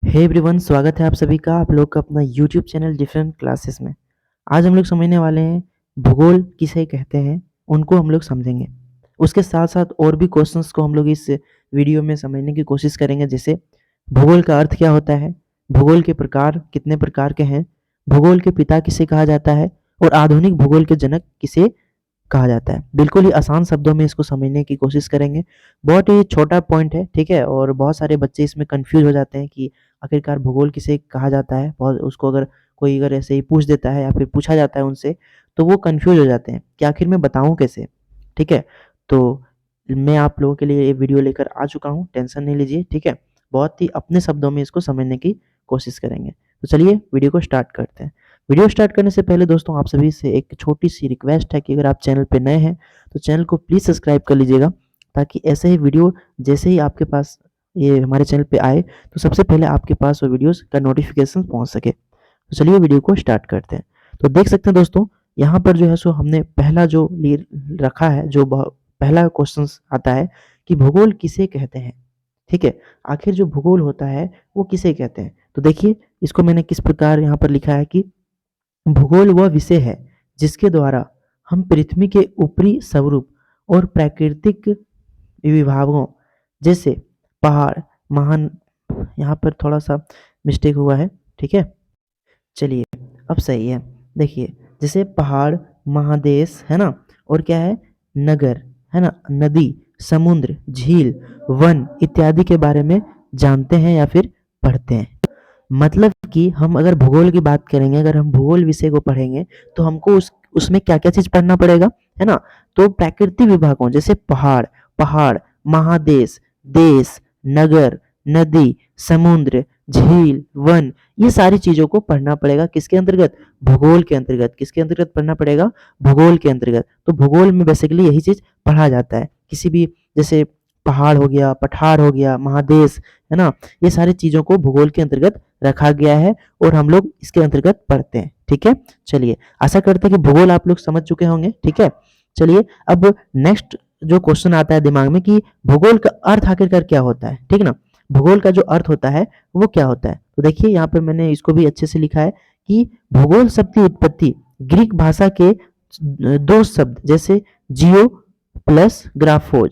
Hey everyone, स्वागत है आप सभी का आप लोग का अपना यूट्यूब चैनल डिफरेंट क्लासेस में। आज हम लोग समझने वाले हैं भूगोल किसे कहते हैं, उनको हम लोग समझेंगे। उसके साथ साथ और भी क्वेश्चंस को हम लोग इस वीडियो में समझने की कोशिश करेंगे, जैसे भूगोल का अर्थ क्या होता है, भूगोल के प्रकार कितने प्रकार के हैं, भूगोल के पिता किसे कहा जाता है और आधुनिक भूगोल के जनक किसे कहा जाता है। बिल्कुल ही आसान शब्दों में इसको समझने की कोशिश करेंगे। बहुत ही छोटा पॉइंट है, ठीक है, और बहुत सारे बच्चे इसमें कंफ्यूज हो जाते हैं कि आखिरकार भूगोल किसे कहा जाता है। बहुत उसको अगर कोई अगर ऐसे ही पूछ देता है या फिर पूछा जाता है उनसे, तो वो कंफ्यूज हो जाते हैं कि आखिर मैं बताऊं कैसे। ठीक है, तो मैं आप लोगों के लिए ये वीडियो लेकर आ चुका हूँ, टेंशन नहीं लीजिए। ठीक है, बहुत ही अपने शब्दों में इसको समझने की कोशिश करेंगे। तो चलिए वीडियो को स्टार्ट करते हैं। वीडियो स्टार्ट करने से पहले दोस्तों आप सभी से एक छोटी सी रिक्वेस्ट है कि अगर आप चैनल पे नए हैं तो चैनल को प्लीज़ सब्सक्राइब कर लीजिएगा, ताकि ऐसे ही वीडियो जैसे ही आपके पास ये हमारे चैनल पे आए तो सबसे पहले आपके पास वो वीडियोस का नोटिफिकेशन पहुंच सके। तो चलिए वीडियो को स्टार्ट करते हैं। तो देख सकते हैं दोस्तों, यहाँ पर जो है सो हमने पहला जो रखा है, जो पहला क्वेश्चन आता है कि भूगोल किसे कहते हैं। ठीक है, आखिर जो भूगोल होता है वो किसे कहते हैं। तो देखिए इसको मैंने किस प्रकार यहाँ पर लिखा है कि भूगोल वह विषय है जिसके द्वारा हम पृथ्वी के ऊपरी स्वरूप और प्राकृतिक विभागों जैसे पहाड़, महान, यहाँ पर थोड़ा सा मिस्टेक हुआ है। ठीक है, चलिए अब सही है। देखिए जैसे पहाड़, महादेश है ना, और क्या है, नगर है ना, नदी, समुद्र, झील, वन इत्यादि के बारे में जानते हैं या फिर पढ़ते हैं। मतलब कि हम अगर भूगोल की बात करेंगे, अगर हम भूगोल विषय को पढ़ेंगे तो हमको उसमें क्या क्या चीज पढ़ना पड़ेगा, है ना। तो प्राकृतिक विभागों जैसे पहाड़, महादेश, देश, नगर, नदी, समुद्र, झील, वन, ये सारी चीजों को पढ़ना पड़ेगा किसके अंतर्गत, भूगोल के अंतर्गत। किसके अंतर्गत पढ़ना पड़ेगा, भूगोल के अंतर्गत। तो भूगोल में बेसिकली यही चीज पढ़ा जाता है। किसी भी जैसे पहाड़ हो गया, पठार हो गया, महादेश, है ना, ये सारी चीजों को भूगोल के अंतर्गत रखा गया है और हम लोग इसके अंतर्गत पढ़ते हैं। ठीक है, चलिए आशा करते हैं कि भूगोल आप लोग समझ चुके होंगे। ठीक है, चलिए अब नेक्स्ट जो क्वेश्चन आता है दिमाग में कि भूगोल का अर्थ आखिरकार क्या होता है। ठीक ना, भूगोल का जो अर्थ होता है वो क्या होता है। तो देखिए यहाँ पर मैंने इसको भी अच्छे से लिखा है कि भूगोल शब्द की उत्पत्ति ग्रीक भाषा के दो शब्द जैसे जियो प्लस ग्राफो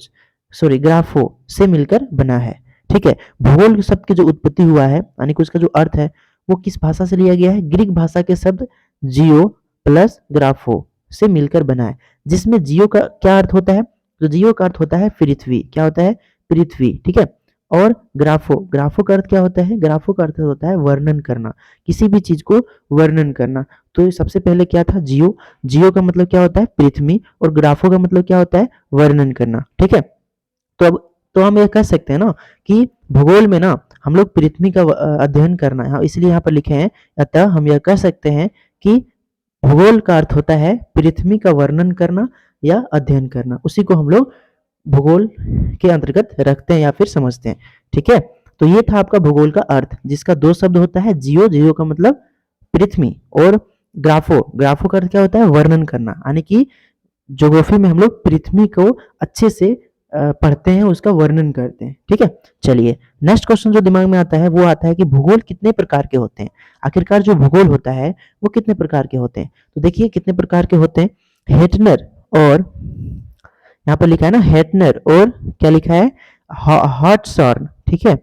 से मिलकर बना है। ठीक है, भूगोल शब्द की जो उत्पत्ति हुआ है यानी कि उसका जो अर्थ है वो किस भाषा से लिया गया है, ग्रीक भाषा के शब्द जियो प्लस ग्राफो से मिलकर बना है। जिसमें जियो का क्या अर्थ होता है, तो जियो का अर्थ होता है पृथ्वी। क्या होता है, पृथ्वी। ठीक है, और ग्राफो का अर्थ क्या होता है, ग्राफो का अर्थ होता है वर्णन करना, किसी भी चीज को वर्णन करना। तो सबसे पहले क्या था, जियो। जियो का मतलब क्या होता है, पृथ्वी, और ग्राफो का मतलब क्या होता है, वर्णन करना। ठीक है, तो अब तो हम ये कह सकते हैं ना कि भूगोल में ना हम लोग पृथ्वी का अध्ययन करना है, इसलिए यहाँ पर लिखे हैं। अतः हम यह कह सकते हैं कि भूगोल का अर्थ होता है पृथ्वी का वर्णन करना या अध्ययन करना। उसी को हम लोग भूगोल के अंतर्गत रखते हैं या फिर समझते हैं। ठीक है, तो ये था आपका भूगोल का अर्थ, जिसका दो शब्द होता है, जियो का मतलब पृथ्वी, और ग्राफो का अर्थ क्या होता है, वर्णन करना, यानी कि ज्योग्राफी में हम लोग पृथ्वी को अच्छे से पढ़ते हैं, उसका वर्णन करते हैं। ठीक है, चलिए नेक्स्ट क्वेश्चन जो दिमाग में आता है वो आता है कि भूगोल कितने प्रकार के होते हैं। आखिरकार जो भूगोल होता है वो कितने प्रकार के होते हैं। तो देखिए कितने प्रकार के होते हैं, हेटनर और यहाँ पर लिखा है ना, हेटनर और क्या लिखा है, हॉटसॉर्न। ठीक है,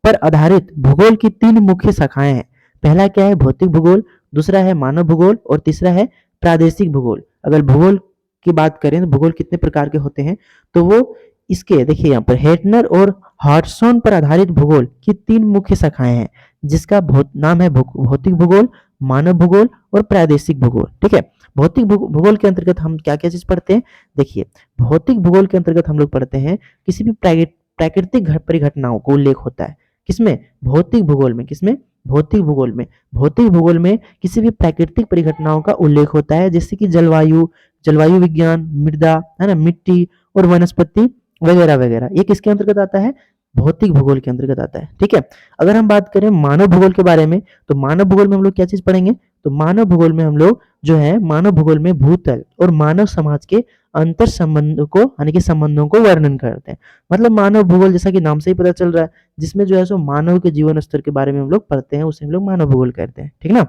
पर आधारित भूगोल की तीन मुख्य शाखाएं हैं। पहला क्या है, भौतिक भूगोल, दूसरा है मानव भूगोल और तीसरा है प्रादेशिक भूगोल। अगर भूगोल की बात करें तो भूगोल कितने प्रकार के होते हैं, तो वो इसके देखिए यहाँ पर हेटनर और हॉटसॉन पर आधारित भूगोल की तीन मुख्य शाखाएं हैं, जिसका नाम है भौतिक भूगोल, मानव भूगोल और प्रादेशिक भूगोल। ठीक है, भौतिक भूगोल के अंतर्गत हम क्या क्या चीज पढ़ते हैं, देखिए भौतिक भूगोल के अंतर्गत हम लोग पढ़ते हैं किसी भी प्राकृतिक परिघटनाओं को उल्लेख होता है। किसमें, भौतिक भूगोल में। किसमें, भौतिक भूगोल में। भौतिक भूगोल में किसी भी प्राकृतिक परिघटनाओं का उल्लेख होता है, जैसे कि जलवायु विज्ञान, मृदा, है ना, मिट्टी और वनस्पति वगैरह वगैरह। ये किसके अंतर्गत आता है, भौतिक भूगोल के अंतर्गत आता है। ठीक है, अगर हम बात करें मानव भूगोल के बारे में, तो मानव भूगोल में हम लोग क्या चीज पढ़ेंगे, तो मानव भूगोल में हम लोग जो है मानव भूगोल में भूतल और मानव समाज के अंतर संबंधों को यानी कि संबंधों को वर्णन करते हैं। मतलब मानव भूगोल जैसा कि नाम से ही पता चल रहा है, जिसमें जो है सो मानव के जीवन स्तर के बारे में हम लोग पढ़ते हैं, उसे हम लोग मानव भूगोल कहते हैं। ठीक ना।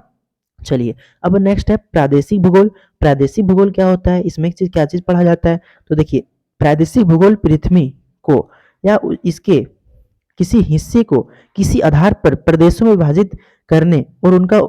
चलिए, अब नेक्स्ट है प्रादेशिक भूगोल। प्रादेशिक भूगोल क्या होता है, इसमें क्या चीज पढ़ा जाता है, तो देखिए प्रादेशिक भूगोल पृथ्वी को या इसके किसी हिस्से को किसी आधार पर प्रदेशों में विभाजित करने और उनका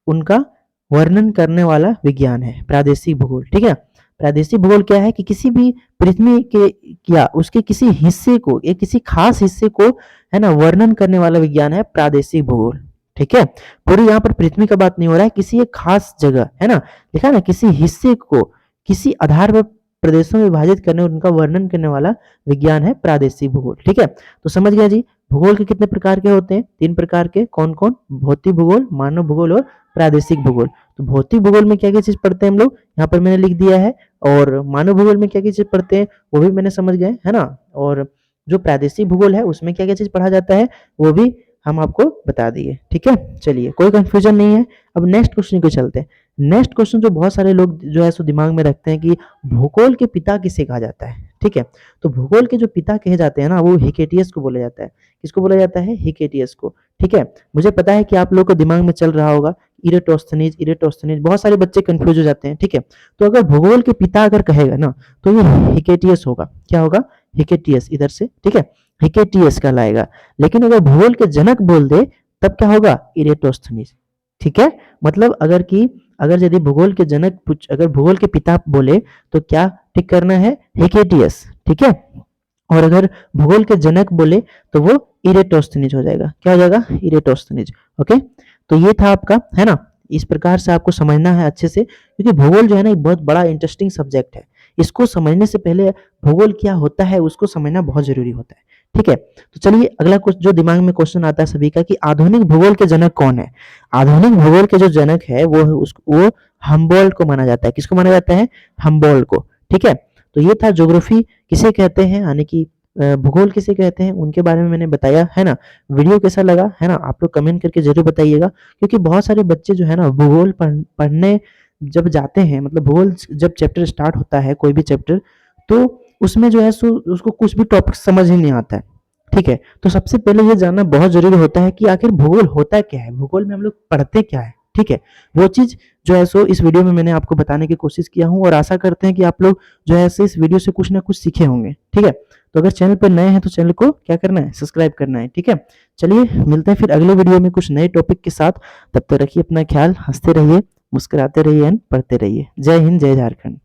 उनका वर्णन करने वाला विज्ञान है प्रादेशिक भूगोल। ठीक है, प्रादेशिक भूगोल क्या है कि किसी भी पृथ्वी के या उसके किसी हिस्से को या किसी खास हिस्से को है ना वर्णन करने वाला विज्ञान है प्रादेशिक भूगोल। ठीक है, पूरी यहाँ पर पृथ्वी का बात नहीं हो रहा है, किसी एक खास जगह है ना, देखा ना, किसी हिस्से को किसी आधार पर प्रदेशों में विभाजित करने और उनका वर्णन करने वाला विज्ञान है प्रादेशिक भूगोल। ठीक है, तो समझ गया जी, भूगोल के कितने प्रकार के होते हैं, 3 प्रकार के, कौन कौन, भौतिक भूगोल, मानव भूगोल और प्रादेशिक भूगोल। तो भौतिक भूगोल में क्या क्या चीज पढ़ते हैं हम लोग, यहाँ पर मैंने लिख दिया है, और मानव भूगोल में क्या क्या चीज पढ़ते हैं वो भी मैंने समझ गए है ना, और जो प्रादेशिक भूगोल है उसमें क्या क्या चीज पढ़ा जाता है वो भी हम आपको बता दिए। ठीक है, चलिए कोई कंफ्यूजन नहीं है। अब नेक्स्ट क्वेश्चन को चलते हैं। नेक्स्ट क्वेश्चन जो बहुत सारे लोग जो है सो दिमाग में रखते हैं कि भूगोल के पिता किसे कहा जाता है। ठीक है, तो भूगोल के जो पिता कहे जाते हैं ना वो हिकेटियस को बोला जाता है। किसको बोला जाता है, हिकेटियस को। ठीक है, मुझे पता है कि आप लोग को दिमाग में चल रहा होगा इरेटोस्थनीज इरेटोस्थनीज, बहुत सारे बच्चे कंफ्यूज हो जाते हैं। ठीक है, तो अगर भूगोल के पिता अगर कहेगा ना तो ये हिकेटियस होगा। क्या होगा, हिकेटियस, इधर से। ठीक है, हिकेटियस कहलाएगा। लेकिन अगर भूगोल के जनक बोल दे तब क्या होगा, इरेटोस्थनीज। ठीक है, मतलब अगर यदि भूगोल के जनक अगर भूगोल के पिता बोले तो क्या टिक करना है, हिकेटियस। ठीक है, और अगर भूगोल के जनक बोले तो वो इरेटोस्थनीज हो जाएगा। क्या हो जाएगा, इरेटोस्थनीज। ओके, तो ये था आपका, है ना, इस प्रकार से आपको समझना है अच्छे से, क्योंकि भूगोल जो है ना एक बहुत बड़ा इंटरेस्टिंग सब्जेक्ट है। इसको समझने से पहले भूगोल क्या होता है उसको समझना बहुत जरूरी होता है। ठीक है, तो चलिए अगला कुछ जो दिमाग में क्वेश्चन आता है सभी का कि आधुनिक भूगोल के जनक कौन है। आधुनिक भूगोल के जो जनक है वो हम्बोल्ट को माना जाता है। किसको माना जाता है, हम्बोल्ट को। ठीक है, तो ये था ज्योग्राफी किसे कहते हैं, यानी कि भूगोल किसे कहते हैं, उनके बारे में मैंने बताया है ना। वीडियो कैसा लगा है ना, आप लोग कमेंट करके जरूर बताइएगा, क्योंकि बहुत सारे बच्चे जो है ना भूगोल पढ़ने जब जाते हैं, मतलब भूगोल जब चैप्टर स्टार्ट होता है कोई भी चैप्टर, तो उसमें जो है सो उसको कुछ भी टॉपिक समझ ही नहीं आता है। ठीक है, तो सबसे पहले ये जानना बहुत जरूरी होता है कि आखिर भूगोल होता क्या है, भूगोल में हम लोग पढ़ते क्या है। ठीक है, वो चीज जो है सो इस वीडियो में मैंने आपको बताने की कोशिश किया हूँ, और आशा करते हैं कि आप लोग जो है सो इस वीडियो से कुछ ना कुछ सीखे होंगे। ठीक है, तो अगर चैनल पर नए हैं तो चैनल को क्या करना है, सब्सक्राइब करना है। ठीक है, चलिए मिलते हैं फिर अगले वीडियो में कुछ नए टॉपिक के साथ। तब तक रखिए अपना ख्याल, हंसते रहिए, मुस्कुराते रहिए एंड पढ़ते रहिए। जय हिंद, जय झारखंड।